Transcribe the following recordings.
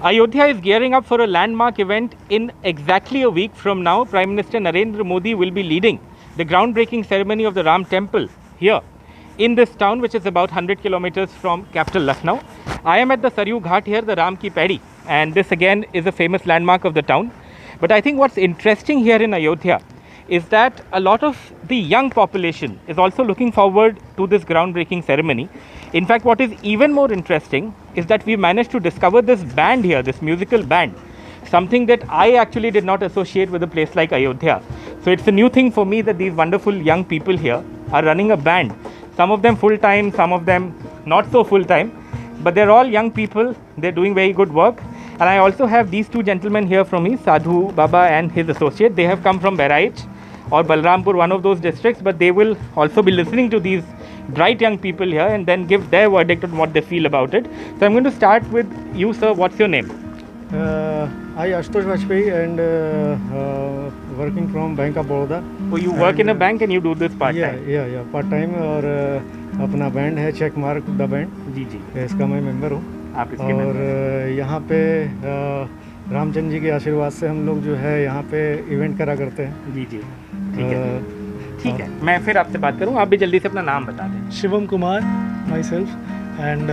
Ayodhya is gearing up for a landmark event in exactly a week from now. Prime Minister Narendra Modi will be leading the groundbreaking ceremony of the Ram Temple here in this town, which is about 100 kilometers from capital Lucknow. I am at the Saryu Ghat here, the Ram Ki Paidi, and this again is a famous landmark of the town. But I think what's interesting here in Ayodhya is that a lot of the young population is also looking forward to this groundbreaking ceremony. In fact, what is even more interesting is that we managed to discover this band here, this musical band, something that I actually did not associate with a place like Ayodhya. So it's a new thing for me that these wonderful young people here are running a band. Some of them full-time, some of them not so full-time, but they're all young people. They're doing very good work. And I also have these two gentlemen here from me, Sadhu Baba and his associate. They have come from Bahraich or Balrampur, one of those districts, but they will also be listening to these bright young people here and then give their verdict on what they feel about it. So I'm going to start with you, sir. What's your name? I Ashutosh Vajpayee and working from Bank of Baroda. Oh, you work in a bank and you do this part time? Yeah, part time. और अपना band है check mark the band जी जी, इसका मैं member हूँ। आप इसके और यहाँ पे रामचंद्र जी के आशीर्वाद से हम लोग जो है यहाँ पे इवेंट करा करते हैं। जी जी, ठीक है। मैं फिर आपसे बात करूँ, आप भी जल्दी से अपना नाम बता दें। Shivam Kumar my self and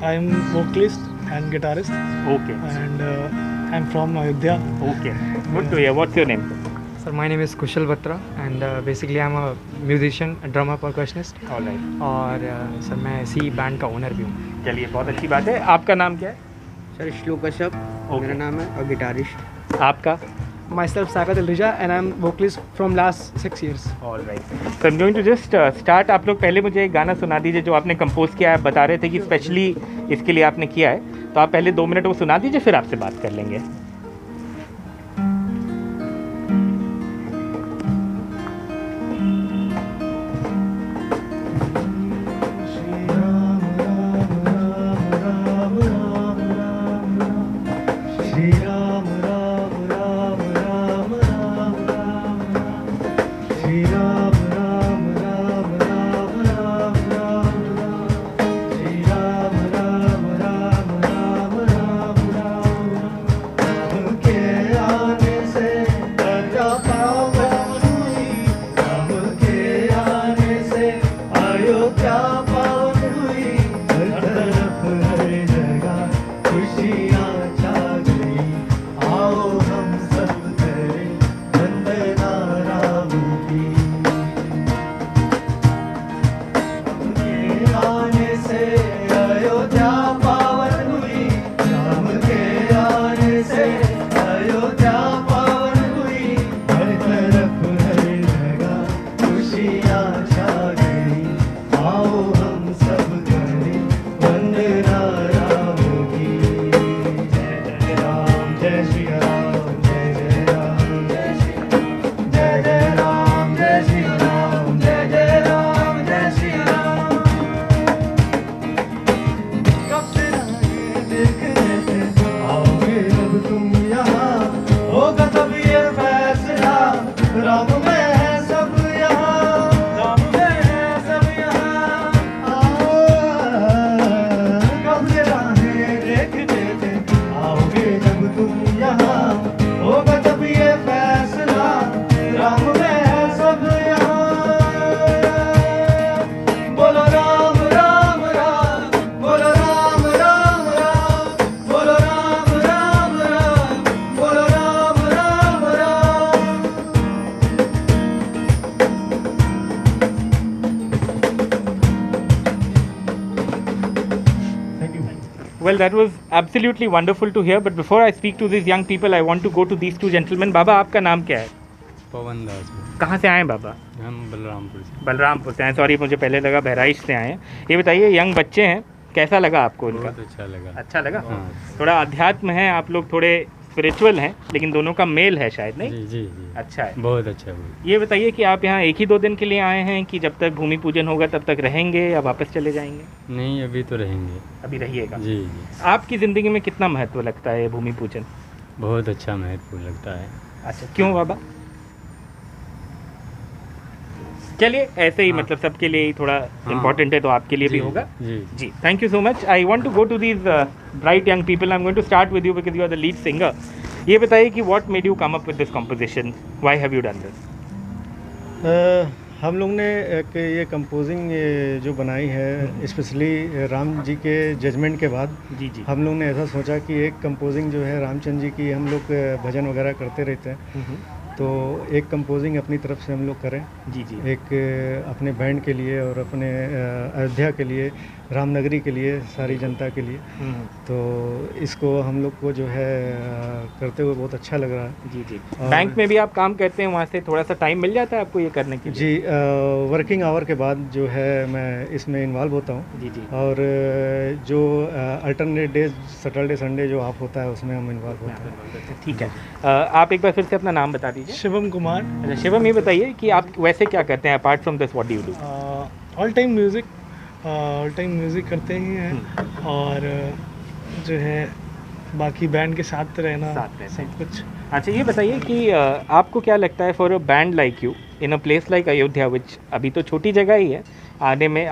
I am vocalist and guitarist. Okay. And I'm from Ayodhya. Okay. Good to hear. What's your name? Sir, my name is Kushal Batra and basically I'm a musician, a drummer, percussionist. All right. और sir मैं इसी band का owner भी हूँ। चलिए, बहुत अच्छी बात है। आपका नाम क्या है? सर श्लोक कश्यप मेरा नाम है और गिटारिस्ट। आपका? Myself Sagat Alrija and I'm vocalist from last 6 years. All right. So I'm going to just start. आप लोग पहले मुझे एक गाना सुना दीजिए जो आपने कंपोज किया है। बता रहे थे कि स्पेशली इसके लिए आपने किया है, तो आप पहले 2 मिनट वो सुना दीजिए, फिर आपसे बात कर लेंगे। Well, that was absolutely wonderful to hear. But before I speak to these young people, I want to go to these two gentlemen. बाबा, आपका नाम क्या है? पवन दास। कहाँ से आए हैं बाबा? हम बलरामपुर से। बलरामपुर से आए। सॉरी, मुझे पहले लगा बहराइच से आए हैं। ये बताइए, यंग बच्चे हैं, कैसा लगा आपको इनका? बहुत अच्छा लगा। अच्छा लगा? हाँ। थोड़ा अध्यात्म है, आप लोग थोड़े स्पिरिचुअल हैं, लेकिन दोनों का मेल है शायद, नहीं? जी जी जी, अच्छा है, बहुत अच्छा है। ये बताइए कि आप यहाँ एक ही 2 दिन के लिए आए हैं कि जब तक भूमि पूजन होगा तब तक रहेंगे या वापस चले जाएंगे? नहीं, अभी तो रहेंगे। अभी रहिएगा। जी जी। आपकी ज़िंदगी में कितना महत्व लगता है ये भूमि पूजन? बहुत अच्छा महत्वपूर्ण लगता है। अच्छा, क्यों बाबा? चलिए ऐसे ही मतलब सबके लिए ही थोड़ा इम्पोर्टेंट है तो आपके लिए भी होगा जी जी thank you so much I want to go to these bright young people I am going to start with you because you are the lead singer ये बताइए कि what made you come up with this composition why have you done this हम लोग ने एक ये composing जो बनाई है स्पेशली राम जी के जजमेंट के बाद जी जी हम लोग ने ऐसा सोचा कि एक कंपोजिंग जो है रामचंद्र जी की हम लोग भजन वगैरह करते रहते हैं तो एक कंपोजिंग अपनी तरफ से हम लोग करें जी जी एक अपने बैंड के लिए और अपने अयोध्या के लिए रामनगरी के लिए सारी जनता के लिए तो इसको हम लोग को जो है करते हुए बहुत अच्छा लग रहा है जी जी बैंक में भी आप काम करते हैं वहाँ से थोड़ा सा टाइम मिल जाता है आपको ये करने के लिए जी वर्किंग आवर के बाद जो है मैं इसमें इन्वॉल्व होता हूँ जी जी और जो अल्टरनेट डेज सैटरडे संडे जो ऑफ होता है उसमें हम इन्वॉल्व होते हैं ठीक है आप एक बार फिर से अपना नाम बता दीजिए शिवम कुमार, अच्छा शिवम ये बताइए कि आप वैसे क्या करते हैं apart from this what do you do all time music करते ही हैं और जो है बाकी बैंड के साथ रहना साथ रहते हैं। सब कुछ। अच्छा ये बताइए कि आपको क्या लगता है for a band like you in a place like Ayodhya which अभी तो छोटी जगह ही है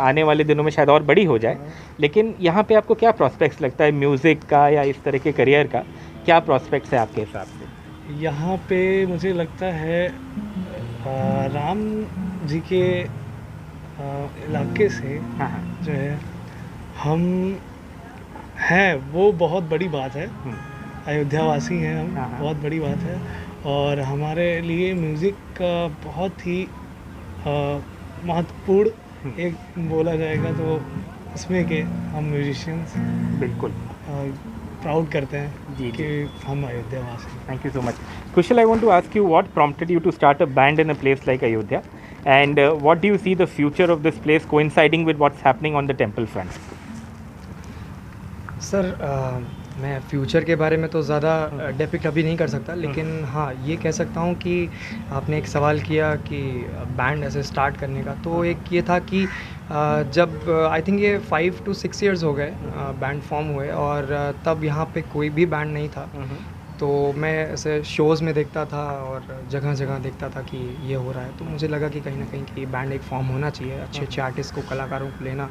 आने वाले दिनों में शायद और बड़ी हो जाए लेकिन यहाँ पे आपको क्या प्रॉस्पेक्ट्स लगता है म्यूज़िक का या इस तरह के करियर का क्या प्रॉस्पेक्ट्स है आपके हिसाब से यहाँ पे मुझे लगता है राम जी के इलाके से हाँ हाँ जो है हम हैं वो बहुत बड़ी बात है। अयोध्यावासी हैं हम, हाँ, हाँ। बहुत बड़ी बात है और हमारे लिए म्यूज़िक का बहुत ही महत्वपूर्ण एक बोला जाएगा तो इसमें कि हम म्यूजिशियंस बिल्कुल प्राउड करते हैं जी, कि हम अयोध्यावासी हैं। Thank you so much. Kushal, I want to ask you what prompted you to start a band in a place like Ayodhya and what do you see the future of this place coinciding with what's happening on the temple front? Sir मैं future के बारे में तो ज़्यादा depict अभी नहीं कर सकता लेकिन हाँ ये कह सकता हूँ कि आपने एक सवाल किया कि बैंड ऐसे स्टार्ट करने का तो एक ये था कि जब आई थिंक ये 5 to 6 years हो गए बैंड फॉर्म हुए और तब यहाँ पे कोई भी बैंड नहीं था तो मैं ऐसे शोज़ में देखता था और जगह जगह देखता था कि ये हो रहा है तो मुझे लगा कि कहीं ना कहीं कि बैंड एक फॉर्म होना चाहिए अच्छे अच्छे आर्टिस्ट को कलाकारों को लेना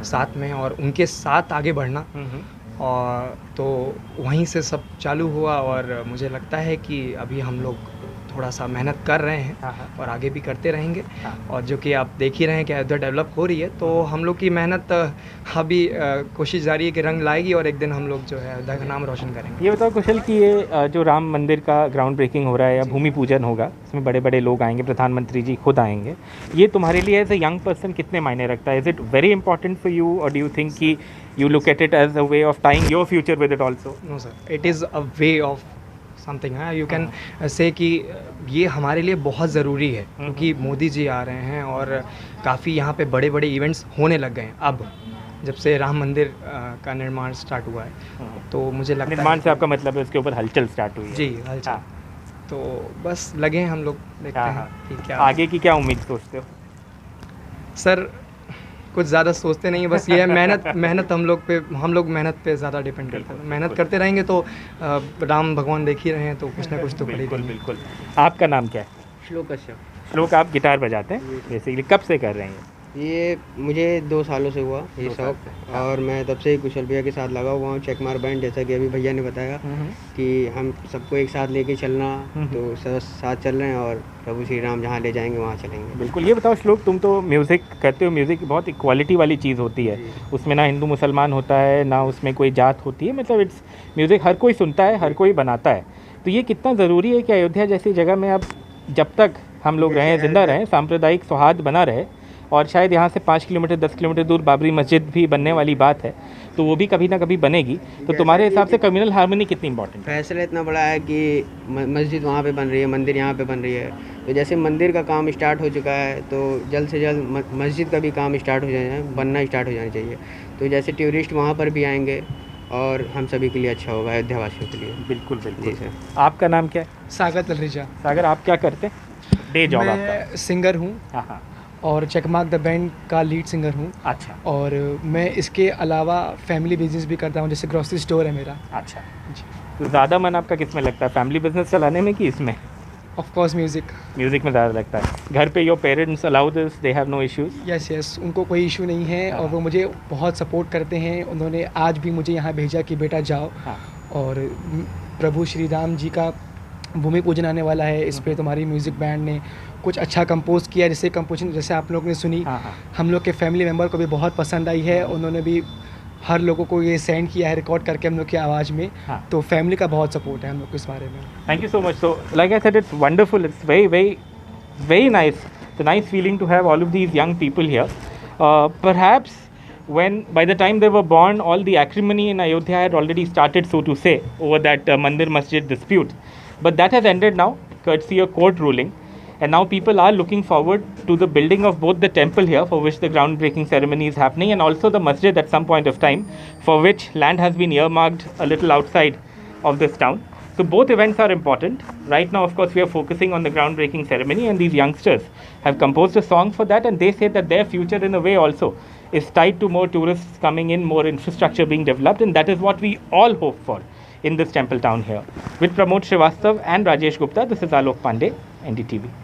साथ में और उनके साथ आगे बढ़ना और तो वहीं से सब चालू हुआ और मुझे लगता है कि अभी हम लोग थोड़ा सा मेहनत कर रहे हैं और आगे भी करते रहेंगे और जो कि आप देख ही रहे हैं कि अयोध्या डेवलप हो रही है तो हम लोग की मेहनत अभी कोशिश जारी है कि रंग लाएगी और एक दिन हम लोग जो है अयोध्या का नाम रोशन करेंगे। ये बताओ कुशल कि ये जो राम मंदिर का ग्राउंड ब्रेकिंग हो रहा है या भूमि पूजन होगा इसमें बड़े बड़े लोग आएंगे प्रधानमंत्री जी खुद आएंगे ये तुम्हारे लिए एज ए यंग पर्सन कितने मायने रखता है is it very important for you और डू यू थिंक कि you look at it as a way of tying your future with it also? No sir it is a way of something है you can say कि ये हमारे लिए बहुत ज़रूरी है क्योंकि मोदी जी आ रहे हैं और काफ़ी यहाँ पे बड़े बड़े इवेंट्स होने लग गए हैं अब जब से राम मंदिर का निर्माण स्टार्ट हुआ है तो मुझे लगता है निर्माण से आपका मतलब है उसके ऊपर हलचल स्टार्ट हुई है? जी हलचल तो बस लगे हैं हम लोग देखते हैं कि क्या आगे की क्या उम्मीद सोचते हो? सर कुछ ज़्यादा सोचते नहीं है बस ये है मेहनत हम लोग मेहनत पे ज़्यादा डिपेंड करते हैं मेहनत करते रहेंगे तो राम भगवान देख ही रहे हैं तो कुछ ना कुछ तो बिल्कुल करेंगे। बिल्कुल। आपका नाम क्या है? श्लोक कश्यप। श्लोक आप गिटार बजाते हैं बेसिकली कब से कर रहे हैं? ये मुझे 2 सालों से हुआ ये शौक और मैं तब से ही कुशल भैया के साथ लगा हुआ हूँ चेकमार बैंड जैसा कि अभी भैया ने बताया कि हम सबको एक साथ लेके चलना तो सब साथ चल रहे हैं और प्रभु श्री राम जहाँ ले जाएंगे वहाँ चलेंगे। बिल्कुल। ये बताओ श्लोक तुम तो म्यूज़िक करते हो म्यूज़िक बहुत इक्वालिटी वाली चीज़ होती है उसमें ना हिंदू मुसलमान होता है ना उसमें कोई जात होती है मतलब इट्स म्यूज़िक हर कोई सुनता है हर कोई बनाता है तो ये कितना ज़रूरी है कि अयोध्या जैसी जगह में अब जब तक हम लोग रहें जिंदा रहें सांप्रदायिक सौहार्द बना रहे और शायद यहाँ से 5 किलोमीटर 10 किलोमीटर दूर बाबरी मस्जिद भी बनने वाली बात है तो वो भी कभी ना कभी बनेगी तो तुम्हारे हिसाब से कम्युनल हार्मनी कितनी इंपॉर्टेंट है? फैसला इतना बड़ा है कि मस्जिद वहाँ पे बन रही है मंदिर यहाँ पे बन रही है तो जैसे मंदिर का काम स्टार्ट हो चुका है तो जल्द से जल्द मस्जिद का भी काम स्टार्ट हो जाए बनना स्टार्ट हो जाना चाहिए तो जैसे टूरिस्ट वहाँ पर भी आएंगे और हम सभी के लिए अच्छा होगा अयोध्या वासियों के लिए। बिल्कुल बिल्कुल। जी सर। आपका नाम क्या है? सागर तलरेजा। सागर आप क्या करते हैं डे जॉब आपका? मैं सिंगर हूँ हाँ हाँ और चकमाक द बैंड का लीड सिंगर हूँ अच्छा और मैं इसके अलावा फैमिली बिजनेस भी करता हूँ जैसे ग्रोसरी स्टोर है मेरा। अच्छा तो ज़्यादा मन आपका किस में लगता है फैमिली बिजनेस चलाने में कि इसमें? Of course music. म्यूजिक में ज़्यादा लगता है। घर पे your parents allow this, they have no issues? Yes yes, उनको कोई इशू नहीं है और वो मुझे बहुत सपोर्ट करते हैं। उन्होंने आज भी मुझे यहाँ भेजा कि बेटा जाओ, और प्रभु श्री राम जी का भूमि पूजन आने वाला है, इस पे तुम्हारी म्यूज़िक बैंड ने कुछ अच्छा कंपोज किया, जैसे कंपोजिशन जैसे आप लोग ने सुनी, हम लोग के फैमिली मेम्बर को भी बहुत पसंद आई है। उन्होंने भी हर लोगों को ये सेंड किया है रिकॉर्ड करके हम लोग की आवाज़ में। तो फैमिली का बहुत सपोर्ट है हम लोग को इस बारे में। Thank you so much. So, like I said, it's wonderful. It's very nice. It's a nice feeling to have all of these young people here. Perhaps when, by the time they were born, all the acrimony in Ayodhya had already started, so to say, over that Mandir Masjid dispute. But that has ended now, courtesy of court ruling. And now people are looking forward to the building of both the temple here, for which the groundbreaking ceremony is happening, and also the masjid at some point of time, for which land has been earmarked a little outside of this town. So both events are important. Right now, of course, we are focusing on the groundbreaking ceremony, and these youngsters have composed a song for that, and they say that their future in a way also is tied to more tourists coming in, more infrastructure being developed, and that is what we all hope for in this temple town here. With Pramod Srivastava and Rajesh Gupta, this is Alok Pandey, NDTV.